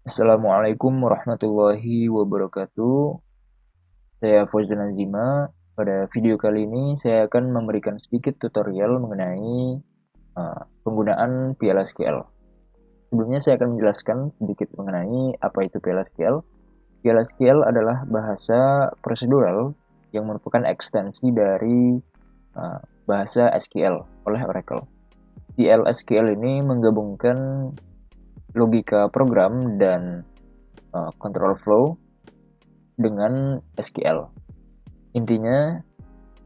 Assalamualaikum warahmatullahi wabarakatuh. Saya Fauzan Azima. Pada video kali ini saya akan memberikan sedikit tutorial mengenai penggunaan PLSQL. Sebelumnya saya akan menjelaskan sedikit mengenai apa itu PLSQL. PLSQL adalah bahasa prosedural yang merupakan ekstensi dari bahasa SQL oleh Oracle. PLSQL ini menggabungkan logika program dan control flow dengan SQL. Intinya,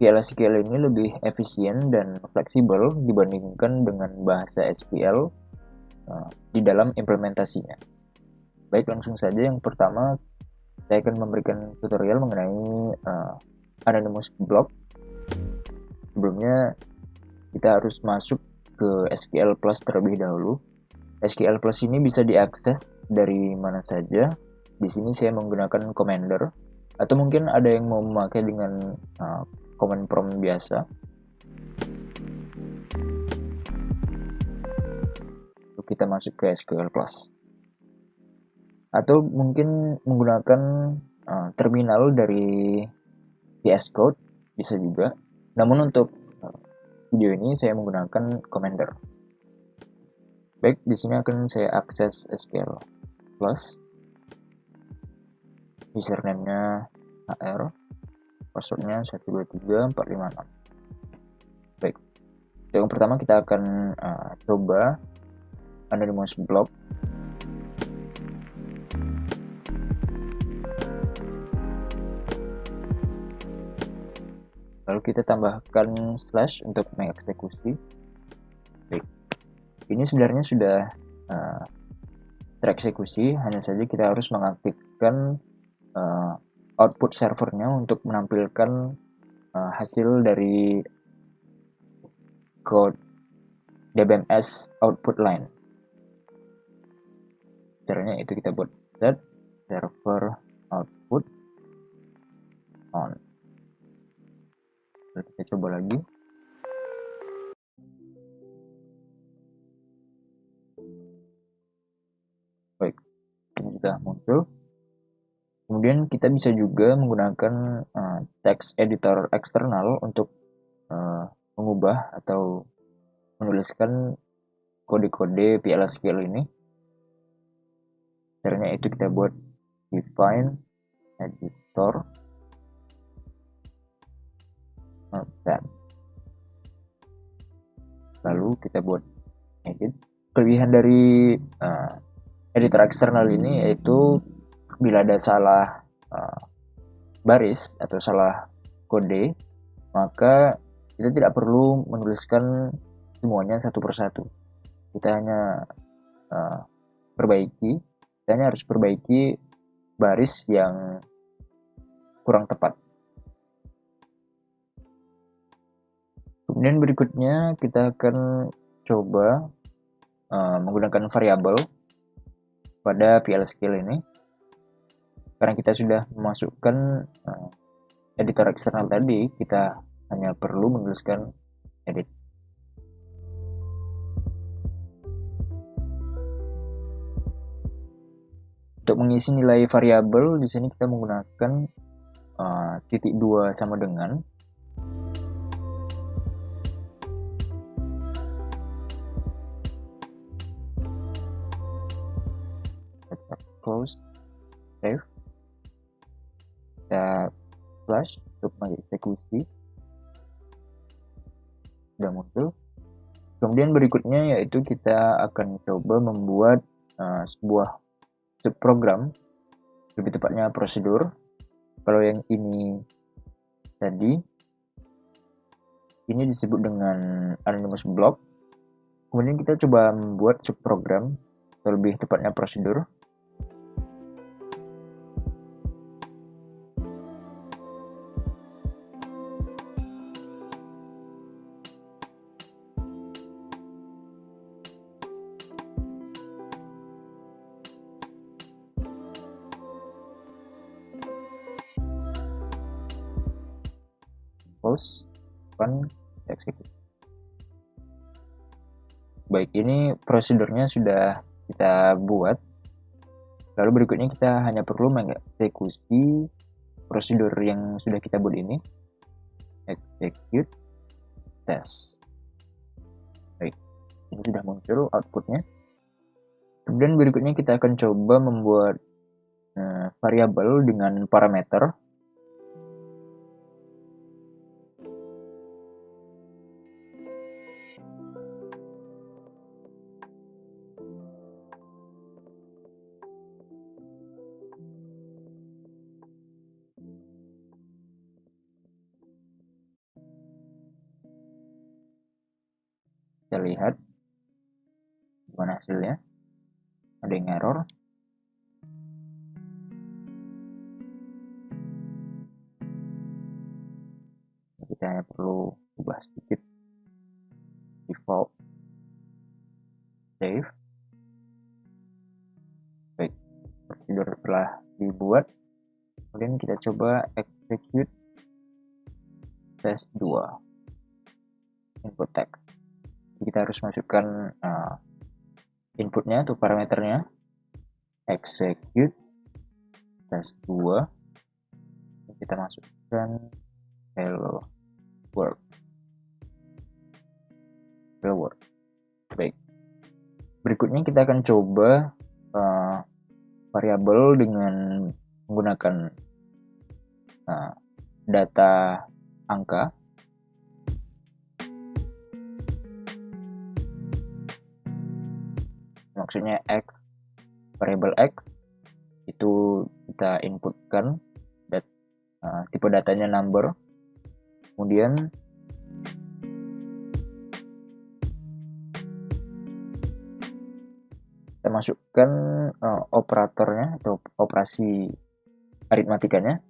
PLSQL ini lebih efisien dan fleksibel dibandingkan dengan bahasa SQL di dalam implementasinya. Baik, langsung saja. Yang pertama, saya akan memberikan tutorial mengenai Anonymous Block. Sebelumnya, kita harus masuk ke SQL Plus terlebih dahulu. SQL Plus ini bisa diakses dari mana saja. Di sini saya menggunakan Commander, atau mungkin ada yang mau memakai dengan command prompt biasa. Kita masuk ke SQL Plus, atau mungkin menggunakan terminal dari VS Code bisa juga. Namun untuk video ini saya menggunakan Commander. Baik, di sini akan saya akses SQL Plus. Username-nya HR, passwordnya 123456. Baik, yang pertama kita akan coba Anonymous Block. Lalu kita tambahkan slash untuk mengeksekusi. Baik, ini sebenarnya sudah tereksekusi, hanya saja kita harus mengaktifkan output servernya untuk menampilkan hasil dari code DBMS output line. Caranya itu kita buat set server output on. Lalu kita coba lagi. Baik, ini sudah muncul. Kemudian kita bisa juga menggunakan text editor eksternal untuk mengubah atau menuliskan kode-kode PLSQL ini. Caranya itu kita buat define editor notepad. Lalu kita buat edit. Kelebihan dari editor eksternal ini yaitu bila ada salah baris atau salah kode, maka kita tidak perlu menuliskan semuanya satu persatu. Kita hanya harus perbaiki baris yang kurang tepat. Kemudian berikutnya kita akan coba menggunakan variabel pada PLSQL ini. Karena kita sudah memasukkan editor eksternal tadi, kita hanya perlu menuliskan edit. Untuk mengisi nilai variabel, di sini kita menggunakan titik 2 sama dengan. Kita close, save. Kita flash untuk mengeksekusi. Sudah muncul. Kemudian berikutnya yaitu kita akan coba membuat sebuah subprogram, lebih tepatnya prosedur. Kalau yang ini tadi, ini disebut dengan Anonymous Block. Kemudian kita coba membuat subprogram, atau lebih tepatnya prosedur. Pause, run, execute. Baik, ini prosedurnya sudah kita buat. Lalu berikutnya kita hanya perlu mengeksekusi prosedur yang sudah kita buat ini. Execute test. Baik, ini sudah muncul outputnya. Kemudian berikutnya kita akan coba membuat variabel dengan parameter. Kita lihat gimana hasilnya. Ada yang error. Kita hanya perlu ubah sedikit default save. Baik, prosedur telah dibuat. Kemudian kita coba execute test 2 input text. Jadi kita harus masukkan inputnya atau parameternya. Execute test 2. Kita masukkan hello world. Baik, berikutnya kita akan coba variabel dengan menggunakan data angka. Maksudnya x, variabel x itu kita inputkan tipe datanya number. Kemudian kita masukkan operatornya atau operasi aritmatikanya.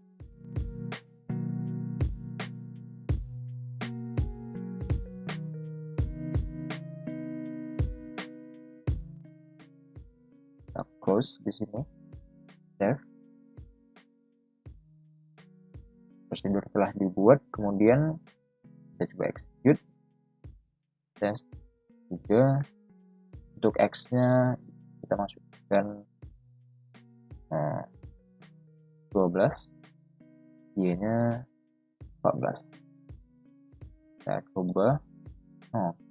Kita close di sini. Save. Prosedur telah dibuat, kemudian kita coba execute test 3. Untuk x-nya kita masukkan 12, y-nya 14. Kita coba.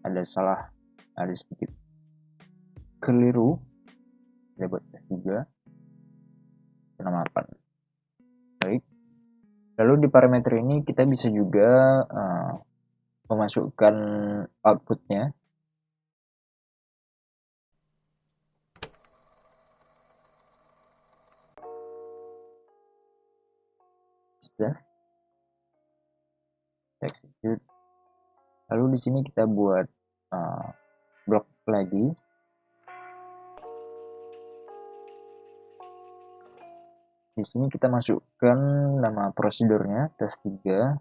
Ada sedikit keliru. Kita buat test 3 8. Baik, lalu di parameter ini kita bisa juga memasukkan outputnya. Sudah execute. Lalu di sini kita buat blok lagi. Di sini kita masukkan nama prosedurnya test 3.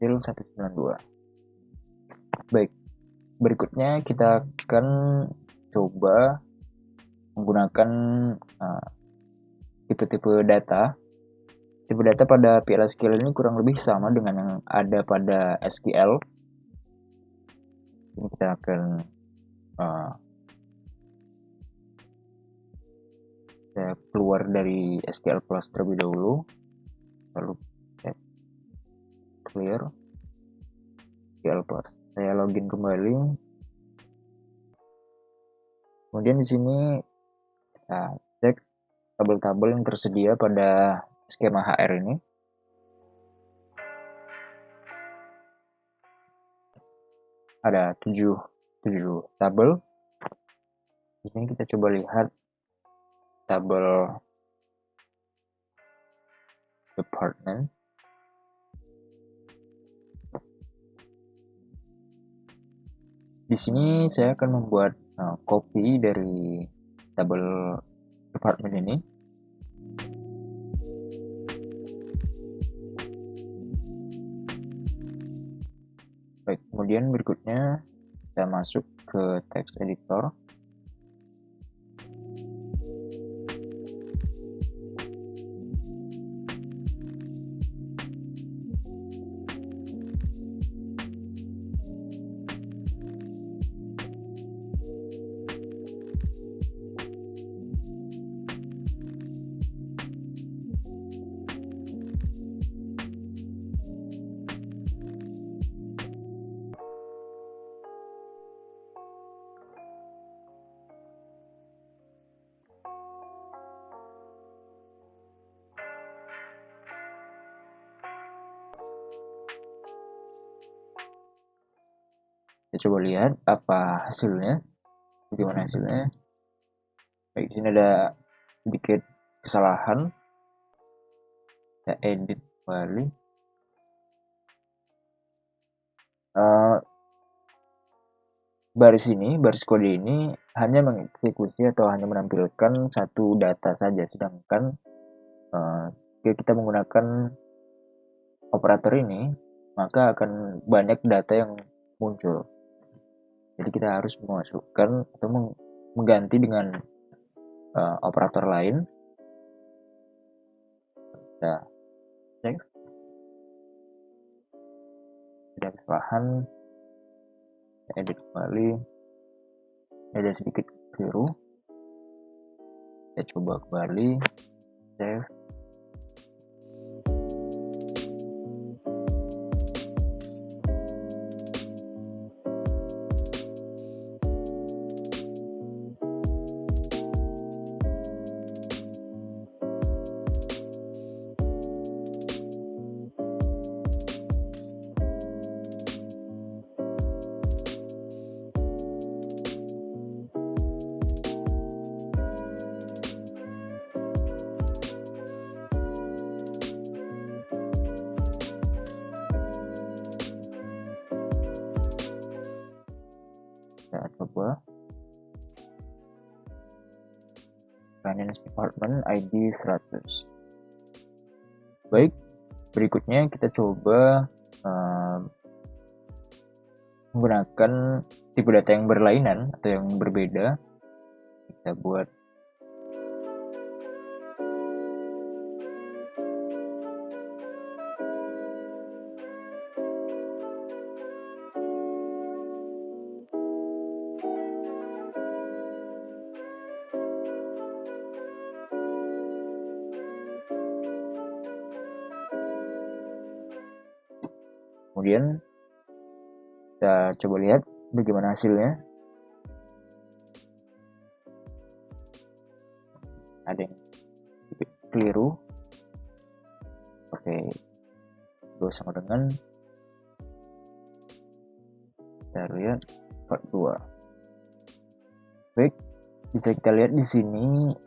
Hasil 192. Baik, berikutnya kita akan coba menggunakan tipe-tipe data. Tipe data pada PL/SQL ini kurang lebih sama dengan yang ada pada SQL. Ini kita akan saya keluar dari SQL Plus terlebih dahulu, lalu clear SQL Plus. Saya login kembali. Kemudian di sini kita cek tabel-tabel yang tersedia pada skema HR ini. Ada 7 tabel. Di sini kita coba lihat tabel department. Di sini saya akan membuat copy dari tabel department ini. Baik, kemudian berikutnya kita masuk ke text editor. Kita coba lihat apa hasilnya, bagaimana hasilnya. Baik, di sini ada sedikit kesalahan. Kita edit kembali. Baris kode ini hanya mengeksekusi atau hanya menampilkan satu data saja, sedangkan jika kita menggunakan operator ini, maka akan banyak data yang muncul. Jadi kita harus memasukkan atau mengganti dengan operator lain. Kita cek. Ada kesalahan. Edit kembali, ada sedikit keliru. Kita coba kembali, save. Kita coba finance department ID 100. Baik, berikutnya kita coba menggunakan tipe data yang berlainan atau yang berbeda. Kita buat kemudian kita coba lihat bagaimana hasilnya. Ada yang keliru. Oke, itu sama dengan, kita lihat part 2. Baik, bisa kita lihat di sini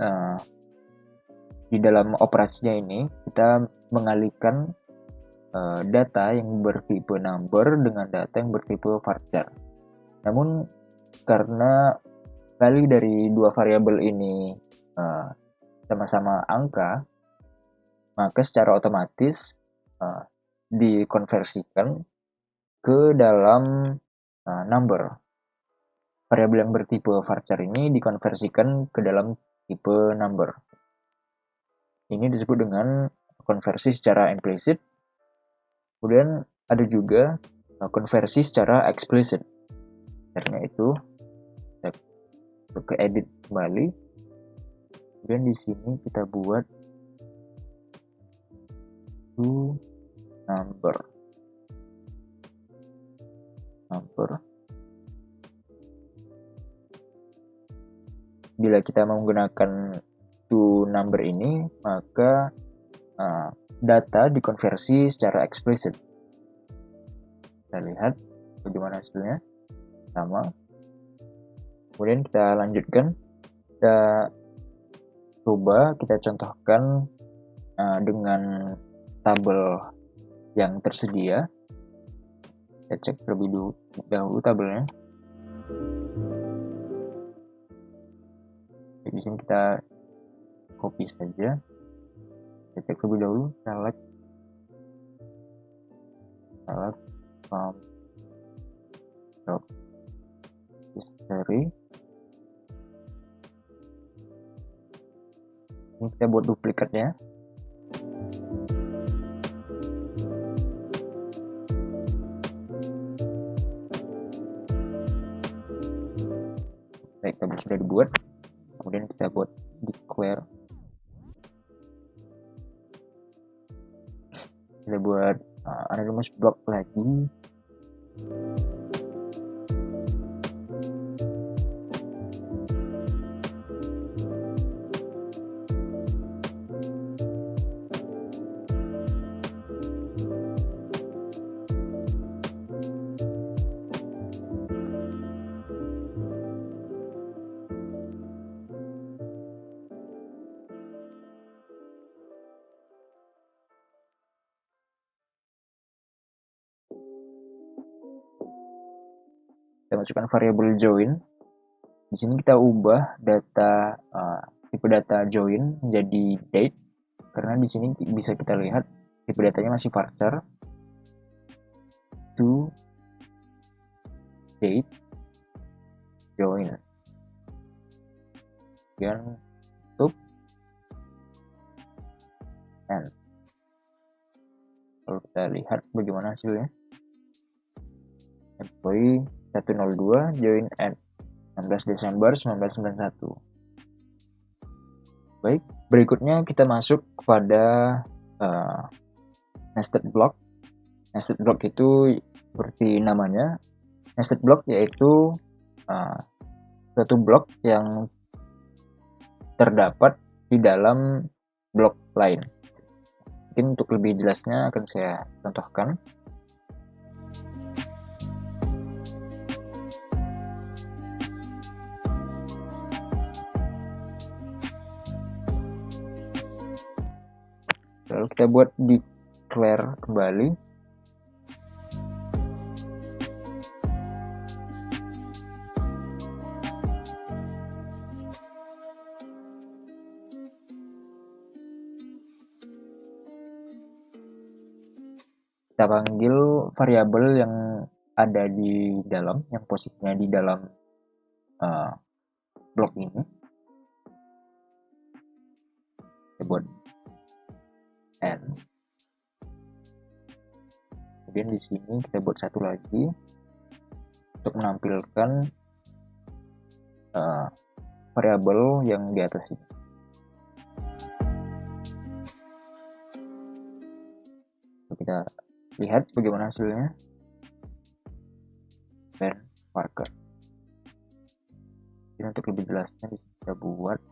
di dalam operasinya ini kita mengalihkan data yang bertipe number dengan data yang bertipe varchar. Namun karena value dari dua variabel ini sama-sama angka, maka secara otomatis dikonversikan ke dalam number. Variabel yang bertipe varchar ini dikonversikan ke dalam tipe number. Ini disebut dengan konversi secara implisit. Kemudian ada juga konversi secara eksplisit. Karena itu kita ke edit kembali. Kemudian di sini kita buat to number. Bila kita menggunakan to number ini, maka data dikonversi secara eksplisit. Kita lihat bagaimana hasilnya. Sama. Kemudian kita lanjutkan. Kita coba kita contohkan dengan tabel yang tersedia. Kita cek terlebih dahulu tabelnya. Di sini kita copy saja. Kita cek terlebih dahulu, select from job history. Ini kita buat duplikatnya. Baik, tabel sudah dibuat. Kemudian kita buat declare. Kita buat anonymous block lagi. kita masukkan variabel join. Di sini kita ubah data tipe data join menjadi date, karena di sini bisa kita lihat tipe datanya masih varchar to date join. Kemudian tutup and kalau kita lihat bagaimana hasilnya, employee 102 join at 16 Desember 1991. Baik, berikutnya kita masuk kepada nested block. Nested block itu seperti namanya, nested block yaitu suatu blok yang terdapat di dalam blok lain. Mungkin untuk lebih jelasnya akan saya contohkan. Lalu kita buat declare kembali. Kita panggil variabel yang ada di dalam, yang posisinya di dalam blok ini. Kita buat n. Kemudian di sini kita buat satu lagi untuk menampilkan variabel yang di atas ini. Kita lihat bagaimana hasilnya. Ben Parker. Jadi untuk lebih jelasnya kita buat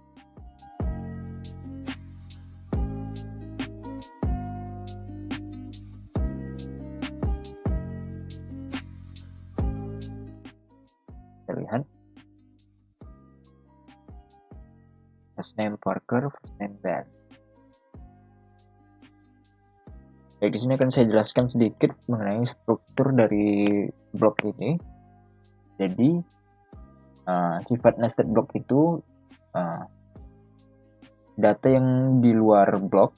lihat first name Parker, first name Ben. Baik, di sini akan saya jelaskan sedikit mengenai struktur dari blok ini. Jadi sifat nested block itu data yang di luar blok,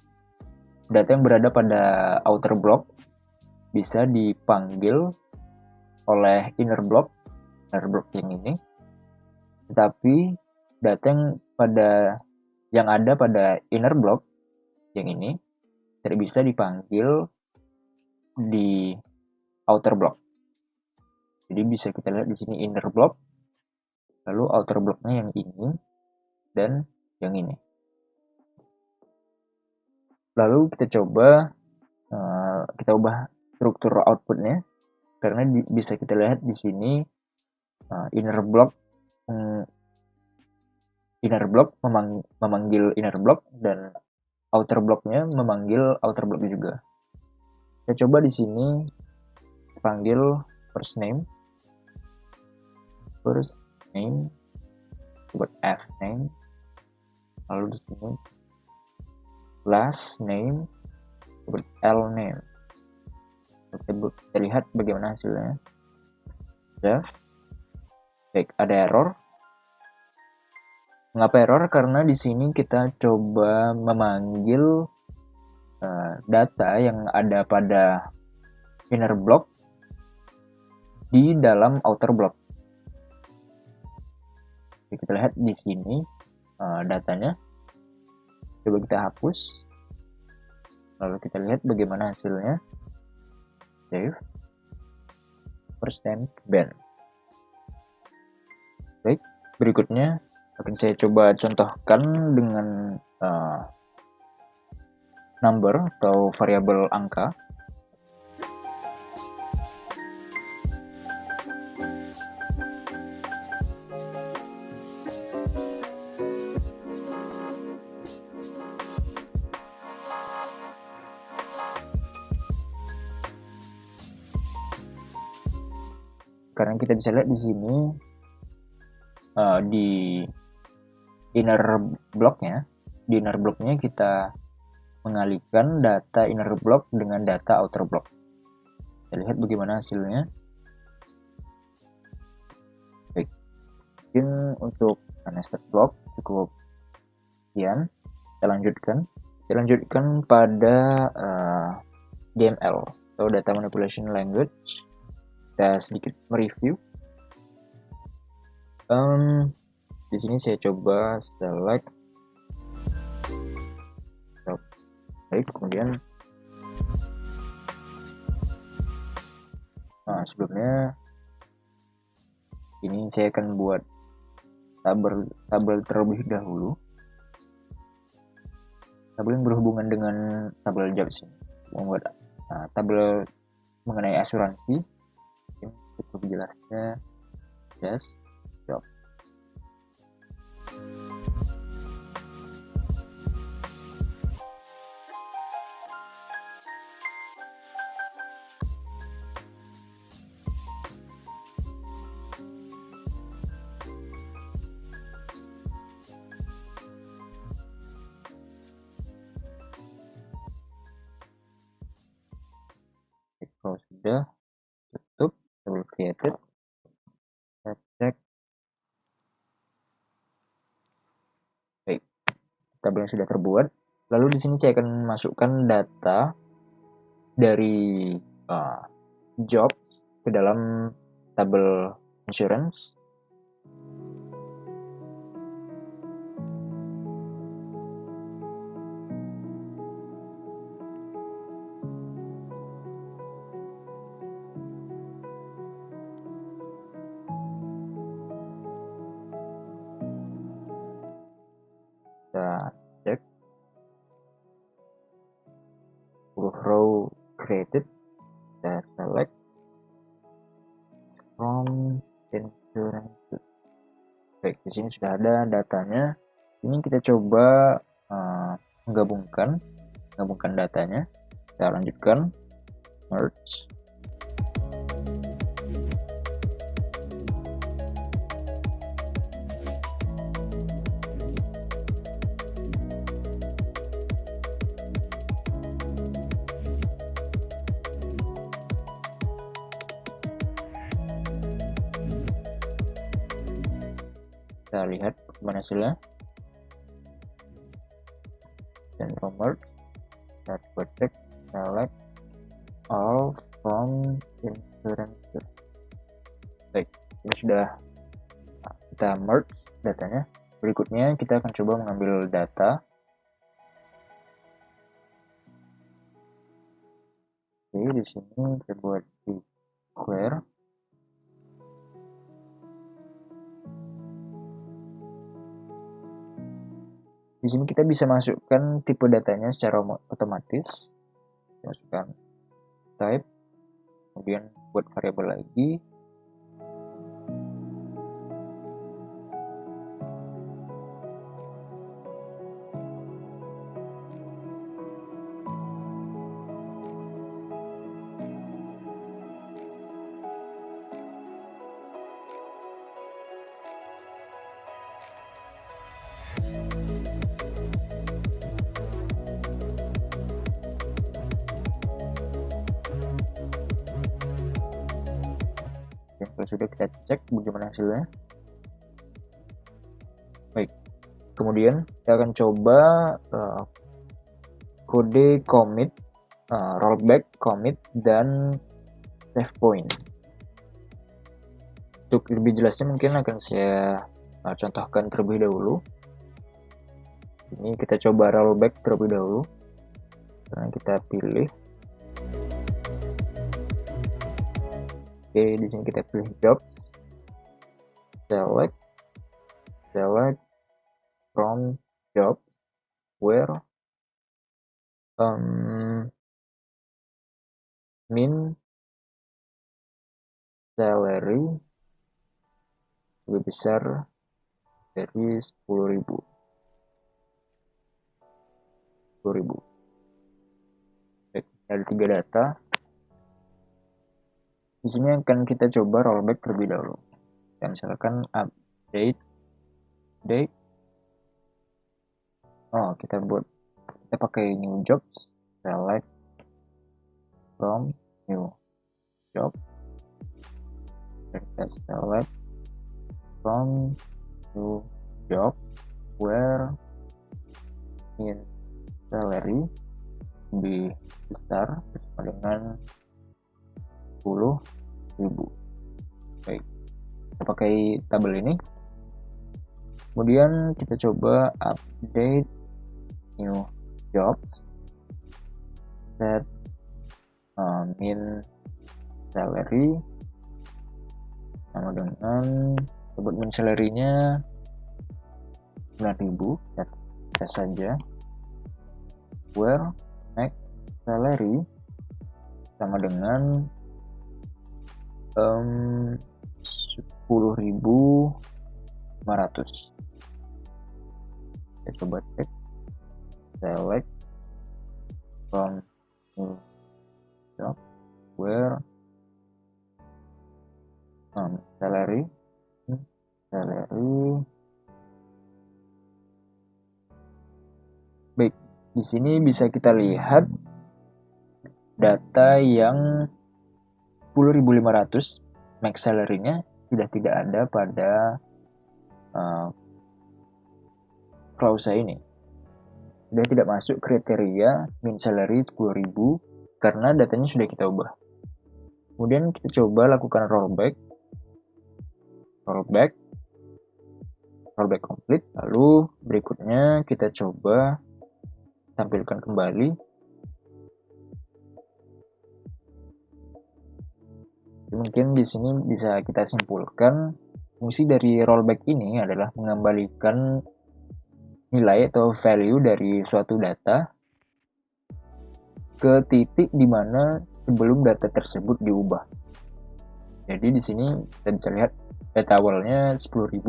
data yang berada pada outer block bisa dipanggil oleh inner block yang ini, tetapi data yang ada pada inner block yang ini tidak bisa dipanggil di outer block. Jadi bisa kita lihat di sini inner block, lalu outer blocknya yang ini dan yang ini. Lalu kita coba kita ubah struktur outputnya, karena bisa kita lihat di sini inner block memanggil inner block dan outer blocknya memanggil outer block juga. Kita coba di sini panggil first name, buat F name, lalu di sini last name, buat L name. Kita lihat bagaimana hasilnya. Baik, ada error. Mengapa error? Karena di sini kita coba memanggil data yang ada pada inner block di dalam outer block. Jadi kita lihat di sini datanya. Coba kita hapus. Lalu kita lihat bagaimana hasilnya. Save. First name Ben. Baik, berikutnya akan saya coba contohkan dengan number atau variabel angka. Karena kita bisa lihat di sini di inner blocknya kita mengalihkan data inner block dengan data outer block. Kita lihat bagaimana hasilnya. Mungkin untuk nested block cukup sekian. Kita lanjutkan pada DML atau Data Manipulation Language. Kita sedikit mereview. Di sini saya coba select, baik, kemudian sebelumnya ini saya akan buat tabel terlebih dahulu, tabel yang berhubungan dengan tabel jobs ini. Membuat tabel mengenai asuransi, untuk lebih jelasnya just job. Kalau sudah, tutup, tabel created, kita cek. Baik, tabel yang sudah terbuat. Lalu di sini saya akan masukkan data dari job ke dalam tabel insurance. Kita cek row created, kita select from insurance. Baik, di sini sudah ada datanya. Ini kita coba menggabungkan datanya. Kita lanjutkan merge. Kita lihat bagaimana hasilnya. Dan merge, kita coba cek, select all from insurance. Baik, ini sudah kita merge datanya. Berikutnya kita akan coba mengambil data. Oke, di sini kita buat di square. Di sini kita bisa masukkan tipe datanya secara otomatis. Masukkan type, kemudian buat variabel lagi. Kalau sudah, kita cek bagaimana hasilnya. Baik, kemudian kita akan coba kode commit, rollback, commit, dan save point. Untuk lebih jelasnya mungkin akan saya contohkan terlebih dahulu. Ini kita coba rollback terlebih dahulu. Karena kita pilih. Oke, di sini kita pilih job, select from job where min salary lebih besar dari 10.000. Ada 3 data. Di sini akan kita coba rollback terlebih dahulu. Dan misalkan update date. Kita pakai new jobs, select from new job, dan kita select from new job where in salary lebih besar bersama dengan 10.000. Baik, kita pakai tabel ini. Kemudian kita coba update new jobs set min salary sama dengan sebut min salary-nya 9.000, kita saja where max salary sama dengan 10.500. Kita coba cek, select from new job where salary. Baik, di sini bisa kita lihat data yang 10.500 max salary-nya sudah tidak ada pada klausa ini. Sudah tidak masuk kriteria min salary 10.000 karena datanya sudah kita ubah. Kemudian kita coba lakukan rollback complete. Lalu berikutnya kita coba tampilkan kembali. Mungkin di sini bisa kita simpulkan fungsi dari rollback ini adalah mengembalikan nilai atau value dari suatu data ke titik di mana sebelum data tersebut diubah. Jadi di sini kita bisa lihat data awalnya 10.000,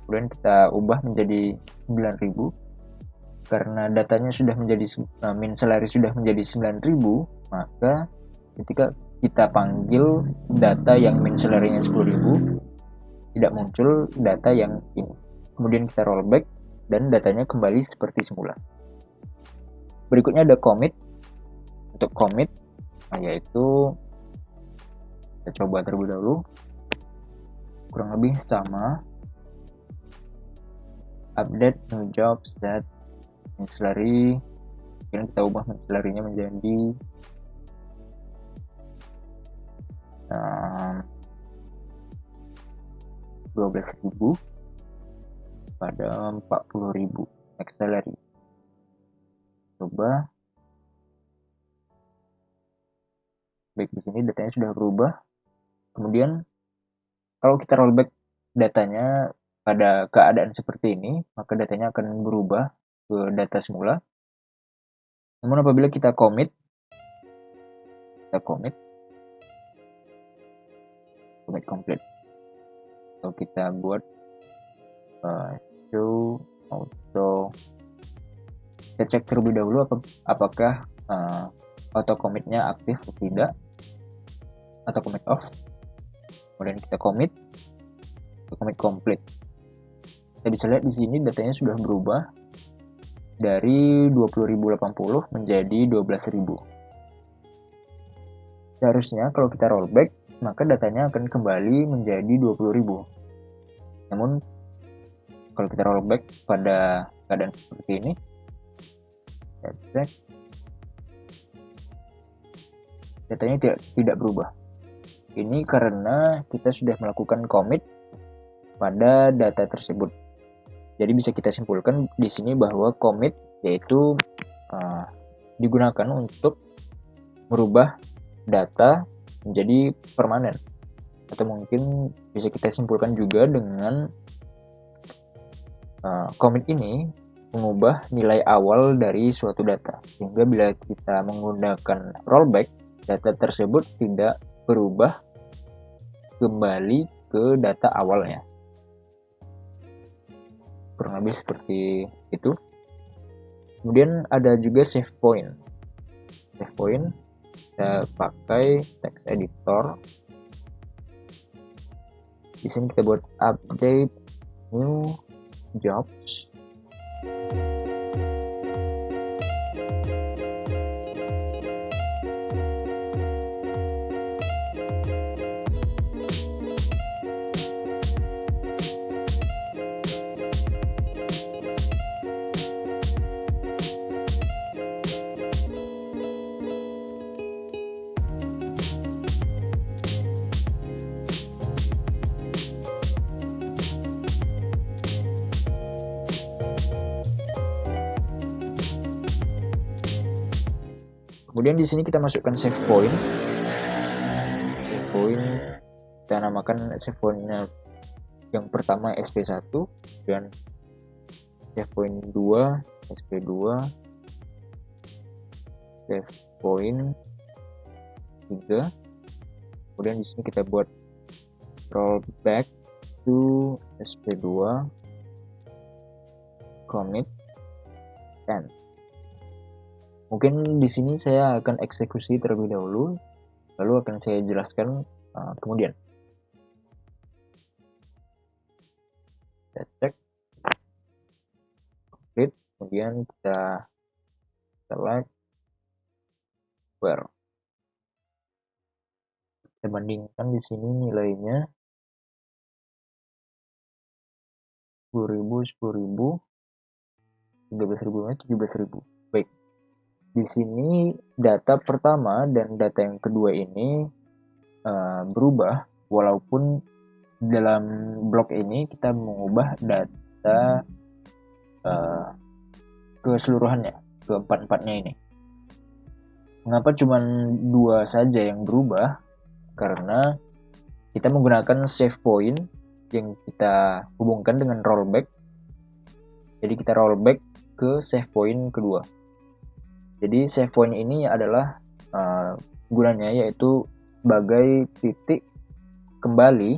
kemudian kita ubah menjadi 9.000. Karena datanya sudah menjadi min salary sudah menjadi 9.000, maka ketika kita panggil data yang min salary-nya 10.000, tidak muncul data yang ini. Kemudian kita rollback dan datanya kembali seperti semula. Berikutnya ada commit. Untuk commit, yaitu kita coba terlebih dahulu. Kurang lebih sama. Update new jobs that min salary. Kemudian kita ubah min salary-nya menjadi 12.000 pada 40.000 max salary. Coba. Baik, di sini datanya sudah berubah. Kemudian kalau kita rollback datanya pada keadaan seperti ini, maka datanya akan berubah ke data semula. Namun apabila kita commit complete, atau kita buat show auto, kita cek terlebih dahulu apakah auto commit-nya aktif atau tidak, atau commit off. Kemudian kita commit complete. Kita bisa lihat di sini datanya sudah berubah dari 20.080 menjadi 12.000. Seharusnya kalau kita rollback, maka datanya akan kembali menjadi 20.000. Namun kalau kita rollback pada keadaan seperti ini, kita cek, datanya tidak berubah. Ini karena kita sudah melakukan commit pada data tersebut. Jadi bisa kita simpulkan di sini bahwa commit yaitu digunakan untuk merubah data menjadi permanen. Atau mungkin bisa kita simpulkan juga dengan commit ini mengubah nilai awal dari suatu data. Sehingga bila kita menggunakan rollback, data tersebut tidak berubah kembali ke data awalnya. Kurang lebih seperti itu. Kemudian ada juga save point. Save point kita pakai text editor. Di sini kita buat update new jobs. Kemudian di sini kita masukkan save point. Kita namakan save pointnya yang pertama SP1, dan save point 2 SP2, save point 3. Kemudian di sini kita buat rollback to SP2, commit, end. Mungkin di sini saya akan eksekusi terlebih dahulu, lalu akan saya jelaskan kemudian. Kita cek, complete, kemudian kita select where. Kita bandingkan di sini nilainya 10.000, 10.000, 13.000, 17.000. Baik. Di sini data pertama dan data yang kedua ini berubah, walaupun dalam blok ini kita mengubah data keseluruhannya, keempat-empatnya ini. Mengapa cuma 2 saja yang berubah? Karena kita menggunakan save point yang kita hubungkan dengan rollback. Jadi kita rollback ke save point kedua. Jadi save point ini adalah gunanya yaitu sebagai titik kembali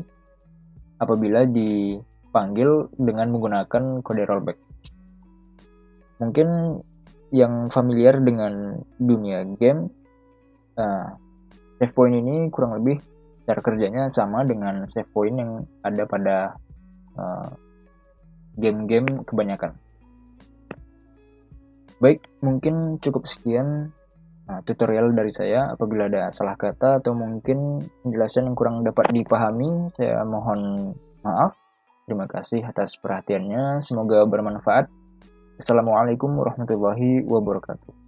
apabila dipanggil dengan menggunakan kode rollback. Mungkin yang familiar dengan dunia game, save point ini kurang lebih cara kerjanya sama dengan save point yang ada pada game-game kebanyakan. Baik, mungkin cukup sekian tutorial dari saya. Apabila ada salah kata atau mungkin penjelasan yang kurang dapat dipahami, saya mohon maaf. Terima kasih atas perhatiannya. Semoga bermanfaat. Assalamualaikum warahmatullahi wabarakatuh.